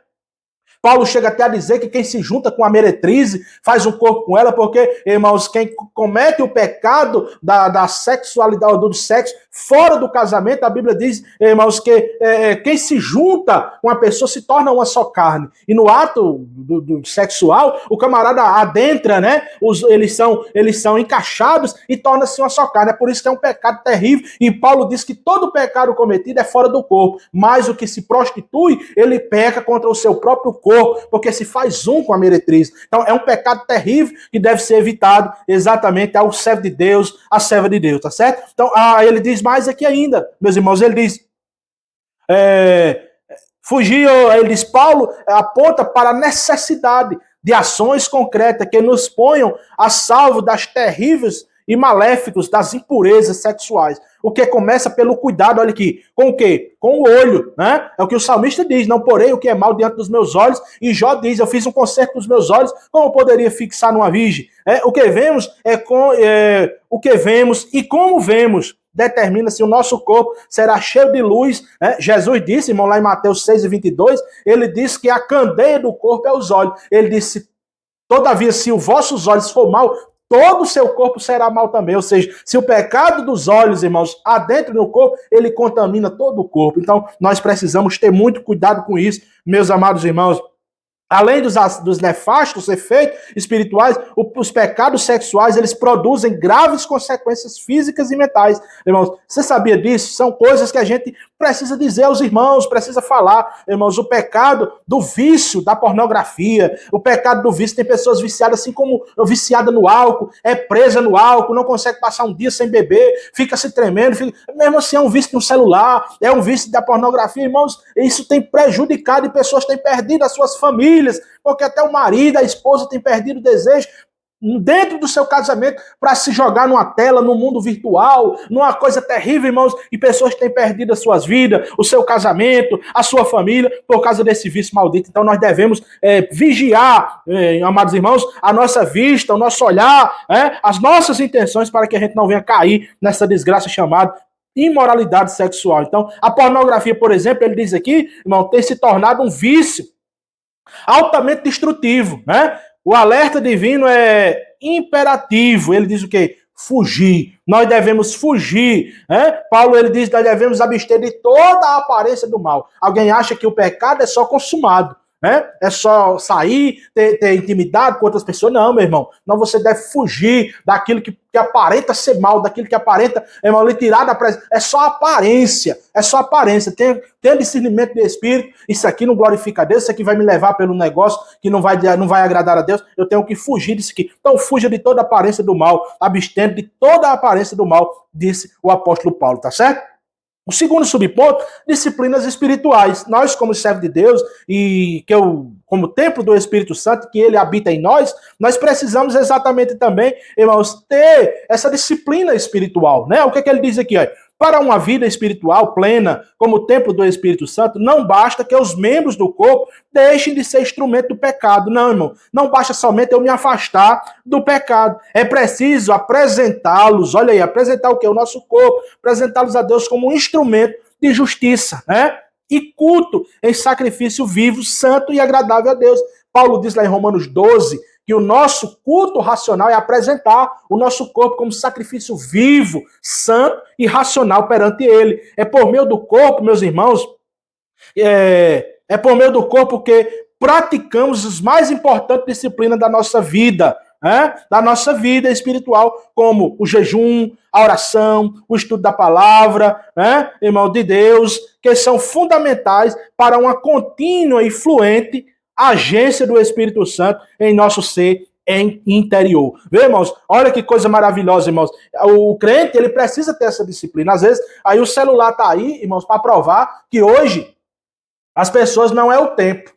Paulo chega até a dizer que quem se junta com a meretriz faz um corpo com ela, porque, irmãos, quem comete o pecado da sexualidade, do sexo, fora do casamento, a Bíblia diz, irmãos, que quem se junta com a pessoa se torna uma só carne. E no ato do sexual, o camarada adentra, né? Eles são encaixados e torna-se uma só carne. É por isso que é um pecado terrível. E Paulo diz que todo pecado cometido é fora do corpo. Mas o que se prostitui, ele peca contra o seu próprio corpo, porque se faz um com a meretriz. Então é um pecado terrível que deve ser evitado exatamente ao servo de Deus, à serva de Deus, tá certo? Então ele diz mais aqui ainda, meus irmãos, ele diz, fugir, ele diz, Paulo aponta para a necessidade de ações concretas que nos ponham a salvo das terríveis e maléficos das impurezas sexuais. O que começa pelo cuidado, olha aqui, com o quê? Com o olho, né? É o que o salmista diz, não porém o que é mal diante dos meus olhos, e Jó diz, eu fiz um concerto dos meus olhos, como eu poderia fixar numa virgem? O que vemos o que vemos e como vemos determina se o nosso corpo será cheio de luz. Jesus disse, irmão, lá em Mateus 6:22, ele disse que a candeia do corpo é os olhos. Ele disse, todavia, se os vossos olhos for mal, todo o seu corpo será mal também. Ou seja, se o pecado dos olhos, irmãos, adentro no corpo, ele contamina todo o corpo. Então, nós precisamos ter muito cuidado com isso, meus amados irmãos. Além dos nefastos efeitos espirituais, os pecados sexuais, eles produzem graves consequências físicas e mentais. Irmãos, você sabia disso? São coisas que a gente precisa dizer aos irmãos, precisa falar. Irmãos, o pecado do vício da pornografia, o pecado do vício, tem pessoas viciadas, assim como viciada no álcool, é presa no álcool, não consegue passar um dia sem beber, fica se tremendo, mesmo assim é um vício no celular, é um vício da pornografia. Irmãos, isso tem prejudicado e pessoas têm perdido as suas famílias, porque até o marido, a esposa tem perdido o desejo dentro do seu casamento para se jogar numa tela, no mundo virtual, numa coisa terrível, irmãos, e pessoas têm perdido as suas vidas, o seu casamento, a sua família, por causa desse vício maldito. Então nós devemos vigiar, amados irmãos, a nossa vista, o nosso olhar, as nossas intenções, para que a gente não venha cair nessa desgraça chamada imoralidade sexual. Então, a pornografia, por exemplo, ele diz aqui, irmão, tem se tornado um vício altamente destrutivo, né? O alerta divino é imperativo. Ele diz o quê? Fugir. Nós devemos fugir, né? Paulo, ele diz que nós devemos abster de toda a aparência do mal. Alguém acha que o pecado é só consumado, né? É só sair, ter intimidade com outras pessoas. Não, meu irmão. Não, você deve fugir daquilo que aparenta ser mal, daquilo que aparenta, irmão, lhe tirar da presença. É só aparência. É só aparência. Tenha discernimento de espírito. Isso aqui não glorifica a Deus. Isso aqui vai me levar pelo negócio que não vai agradar a Deus. Eu tenho que fugir disso aqui. Então, fuja de toda a aparência do mal. Abstendo de toda a aparência do mal, disse o apóstolo Paulo, tá certo? O segundo subponto, disciplinas espirituais. Nós, como servo de Deus, e como templo do Espírito Santo, que ele habita em nós precisamos exatamente também, irmãos, ter essa disciplina espiritual, né? O que ele diz aqui, ó? Para uma vida espiritual plena, como templo do Espírito Santo, não basta que os membros do corpo deixem de ser instrumento do pecado. Não, irmão. Não basta somente eu me afastar do pecado. É preciso apresentá-los, olha aí, apresentar o quê? O nosso corpo, apresentá-los a Deus como um instrumento de justiça, né? E culto em sacrifício vivo, santo e agradável a Deus. Paulo diz lá em Romanos 12, que o nosso culto racional é apresentar o nosso corpo como sacrifício vivo, santo e racional perante ele. É por meio do corpo, meus irmãos, é por meio do corpo que praticamos as mais importantes disciplinas da nossa vida, da nossa vida espiritual, como o jejum, a oração, o estudo da palavra, irmão, de Deus, que são fundamentais para uma contínua e fluente agência do Espírito Santo em nosso ser interior. Vê, irmãos? Olha que coisa maravilhosa, irmãos. O crente, ele precisa ter essa disciplina. Às vezes, aí o celular tá aí, irmãos, para provar que hoje as pessoas não é o tempo.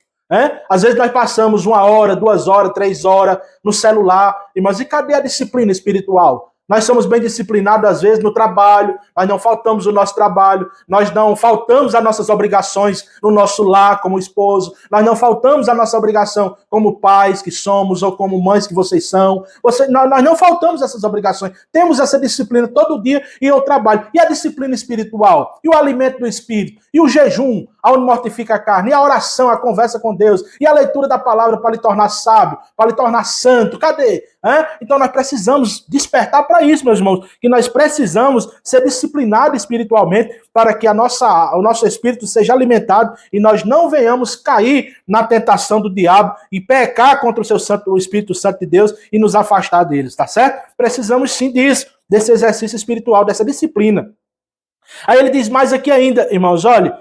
Às vezes nós passamos 1 hora, 2 horas, 3 horas no celular, irmãos, e cadê a disciplina espiritual? Nós somos bem disciplinados, às vezes, no trabalho, nós não faltamos o nosso trabalho, nós não faltamos às nossas obrigações no nosso lar como esposo, nós não faltamos à nossa obrigação como pais que somos ou como mães que vocês são. Nós não faltamos essas obrigações. Temos essa disciplina todo dia e eu trabalho. E a disciplina espiritual? E o alimento do espírito? E o jejum, onde mortifica a carne? E a oração, a conversa com Deus? E a leitura da palavra para lhe tornar sábio, para lhe tornar santo? Cadê? Então nós precisamos despertar para isso, meus irmãos, que nós precisamos ser disciplinados espiritualmente para que o nosso espírito seja alimentado e nós não venhamos cair na tentação do diabo e pecar contra o Espírito Santo de Deus e nos afastar deles, tá certo? Precisamos sim disso, desse exercício espiritual, dessa disciplina. Aí ele diz mais aqui ainda, irmãos, olha,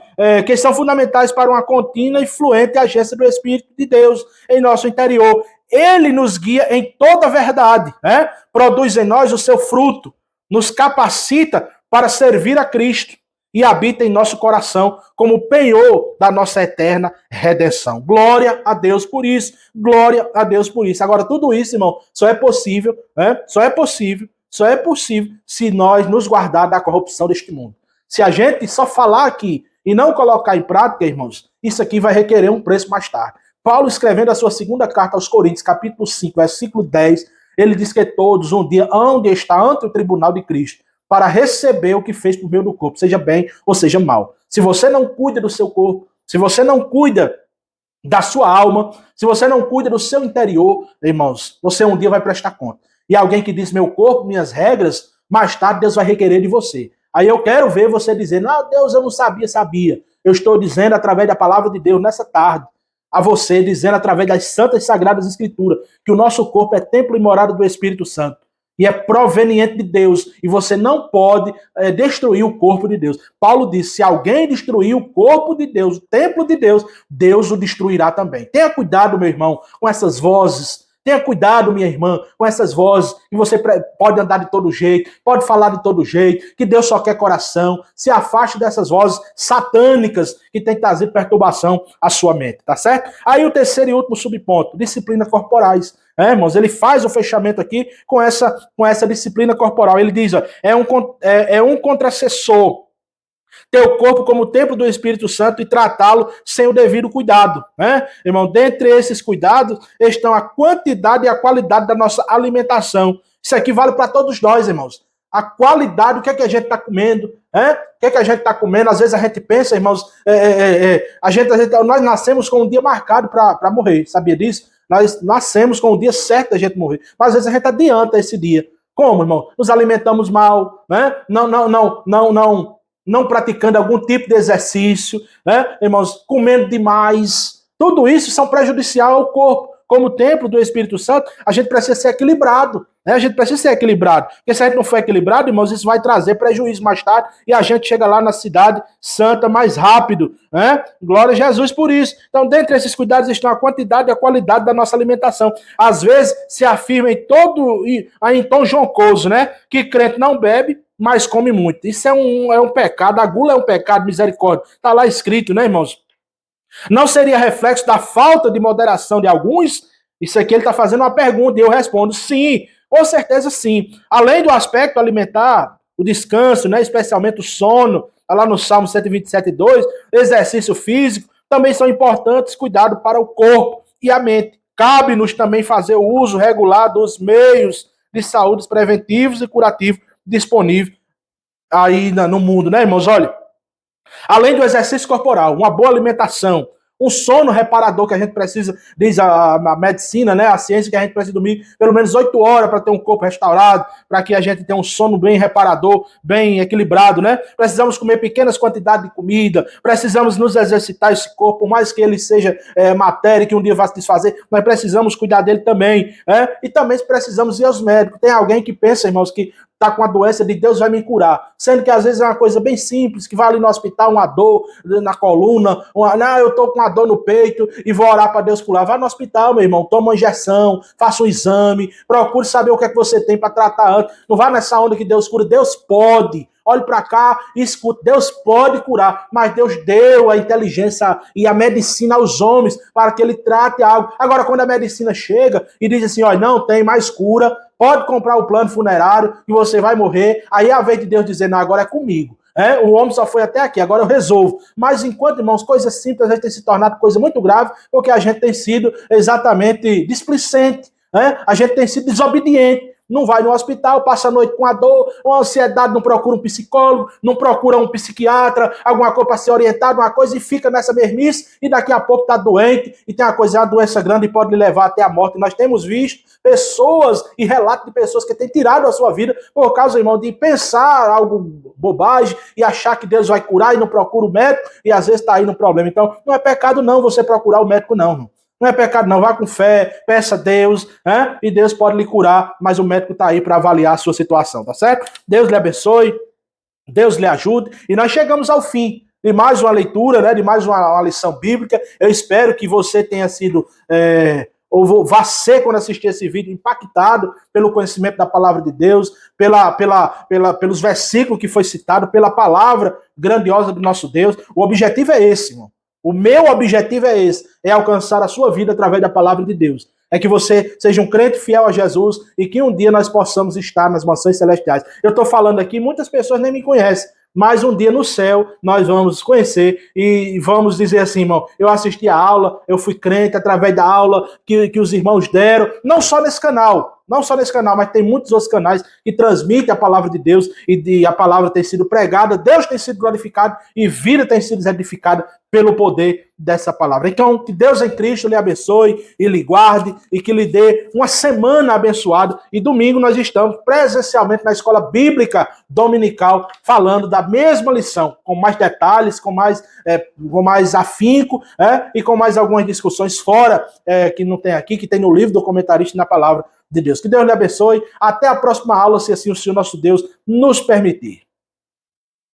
que são fundamentais para uma contínua e fluente agência do Espírito de Deus em nosso interior. Ele nos guia em toda a verdade, produz em nós o seu fruto, nos capacita para servir a Cristo e habita em nosso coração como penhor da nossa eterna redenção. Glória a Deus por isso, glória a Deus por isso. Agora, tudo isso, irmão, só é possível se nós nos guardar da corrupção deste mundo. Se a gente só falar aqui e não colocar em prática, irmãos, isso aqui vai requerer um preço mais tarde. Paulo, escrevendo a sua segunda carta aos Coríntios, capítulo 5, versículo 10, ele diz que todos um dia hão de estar ante o tribunal de Cristo para receber o que fez por meio do corpo, seja bem ou seja mal. Se você não cuida do seu corpo, se você não cuida da sua alma, se você não cuida do seu interior, irmãos, você um dia vai prestar conta. E alguém que diz meu corpo, minhas regras, mais tarde Deus vai requerer de você. Aí eu quero ver você dizendo, Deus, eu não sabia. Eu estou dizendo através da palavra de Deus nessa tarde, a você, dizendo através das santas e sagradas escrituras, que o nosso corpo é templo e morada do Espírito Santo. E é proveniente de Deus. E você não pode destruir o corpo de Deus. Paulo disse, se alguém destruir o corpo de Deus, o templo de Deus, Deus o destruirá também. Tenha cuidado, meu irmão, com essas vozes. Tenha cuidado, minha irmã, com essas vozes, que você pode andar de todo jeito, pode falar de todo jeito, que Deus só quer coração. Se afaste dessas vozes satânicas que tem trazido perturbação à sua mente, tá certo? Aí o terceiro e último subponto, disciplina corporais. Irmãos, ele faz o fechamento aqui com essa disciplina corporal. Ele diz, é um contracessor ter o corpo como templo do Espírito Santo e tratá-lo sem o devido cuidado, Irmão, dentre esses cuidados estão a quantidade e a qualidade da nossa alimentação. Isso aqui vale para todos nós, irmãos. A qualidade, o que é que a gente está comendo, O que é que a gente está comendo? Às vezes a gente pensa, irmãos, nós nascemos com um dia marcado para morrer, sabia disso? Nós nascemos com o dia certo da gente morrer, mas às vezes a gente adianta esse dia. Como, irmão? Nos alimentamos mal, não praticando algum tipo de exercício, irmãos, comendo demais. Tudo isso são prejudicial ao corpo. Como templo do Espírito Santo, a gente precisa ser equilibrado. A gente precisa ser equilibrado. Porque se a gente não for equilibrado, irmãos, isso vai trazer prejuízo mais tarde e a gente chega lá na cidade santa mais rápido. Glória a Jesus por isso. Então, dentre esses cuidados estão a quantidade e a qualidade da nossa alimentação. Às vezes, se afirma em tom joncoso, que crente não bebe, mas come muito. Isso é um pecado. A gula é um pecado, misericórdia. Está lá escrito, irmãos? Não seria reflexo da falta de moderação de alguns? Isso aqui ele está fazendo uma pergunta e eu respondo sim, com certeza sim. Além do aspecto alimentar, o descanso, especialmente o sono, está lá no Salmo 127:2, exercício físico, também são importantes cuidado para o corpo e a mente. Cabe-nos também fazer o uso regular dos meios de saúde preventivos e curativos disponíveis aí no mundo, irmãos? Olha, além do exercício corporal, uma boa alimentação, um sono reparador que a gente precisa, diz a medicina, a ciência, que a gente precisa dormir pelo menos 8 horas para ter um corpo restaurado, para que a gente tenha um sono bem reparador, bem equilibrado, Precisamos comer pequenas quantidades de comida, precisamos nos exercitar esse corpo, por mais que ele seja matéria, que um dia vai se desfazer, nós precisamos cuidar dele também, E também precisamos ir aos médicos. Tem alguém que pensa, irmãos, que está com a doença de Deus vai me curar, sendo que às vezes é uma coisa bem simples, que vai ali no hospital, uma dor na coluna, eu estou com uma dor no peito e vou orar para Deus curar. Vai no hospital, meu irmão, toma uma injeção, faça um exame, procure saber o que é que você tem para tratar antes. Não vá nessa onda que Deus cura. Deus pode. olhe para cá e escute. Deus pode curar, mas Deus deu a inteligência e a medicina aos homens para que ele trate algo. Agora, quando a medicina chega e diz assim, olha, não tem mais cura, pode comprar o plano funerário e você vai morrer, aí é a vez de Deus dizer, não, agora é comigo. O homem só foi até aqui, agora eu resolvo. Mas enquanto, irmãos, coisas simples, a gente tem se tornado coisa muito grave, porque a gente tem sido exatamente displicente, a gente tem sido desobediente. Não vai no hospital, passa a noite com a dor, uma ansiedade, não procura um psicólogo, não procura um psiquiatra, alguma coisa para ser orientado, uma coisa, e fica nessa mesmice, e daqui a pouco está doente, e tem uma doença grande e pode lhe levar até a morte. Nós temos visto pessoas e relatos de pessoas que têm tirado a sua vida por causa, irmão, de pensar algo bobagem e achar que Deus vai curar e não procura o médico, e às vezes está aí no problema. Então, não é pecado não você procurar o médico não, irmão. Não é pecado não, vá com fé, peça a Deus, e Deus pode lhe curar, mas o médico está aí para avaliar a sua situação, tá certo? Deus lhe abençoe, Deus lhe ajude, e nós chegamos ao fim de mais uma leitura, de mais uma lição bíblica. Eu espero que você tenha sido, ou vá ser, quando assistir esse vídeo, impactado pelo conhecimento da palavra de Deus, pelos versículos que foi citado, pela palavra grandiosa do nosso Deus. O objetivo é esse, irmão. O meu objetivo é esse, é alcançar a sua vida através da palavra de Deus. É que você seja um crente fiel a Jesus e que um dia nós possamos estar nas mansões celestiais. Eu estou falando aqui, muitas pessoas nem me conhecem, mas um dia no céu nós vamos conhecer e vamos dizer assim, irmão, eu assisti a aula, eu fui crente através da aula que os irmãos deram, não só nesse canal, mas tem muitos outros canais que transmitem a palavra de Deus e a palavra tem sido pregada, Deus tem sido glorificado e vida tem sido edificada pelo poder dessa palavra. Então, que Deus em Cristo lhe abençoe e lhe guarde e que lhe dê uma semana abençoada. E domingo nós estamos presencialmente na escola bíblica dominical falando da mesma lição, com mais detalhes, com mais afinco, e com mais algumas discussões fora que não tem aqui, que tem no livro do comentarista e na palavra de Deus. Que Deus lhe abençoe. Até a próxima aula, se assim o Senhor nosso Deus nos permitir.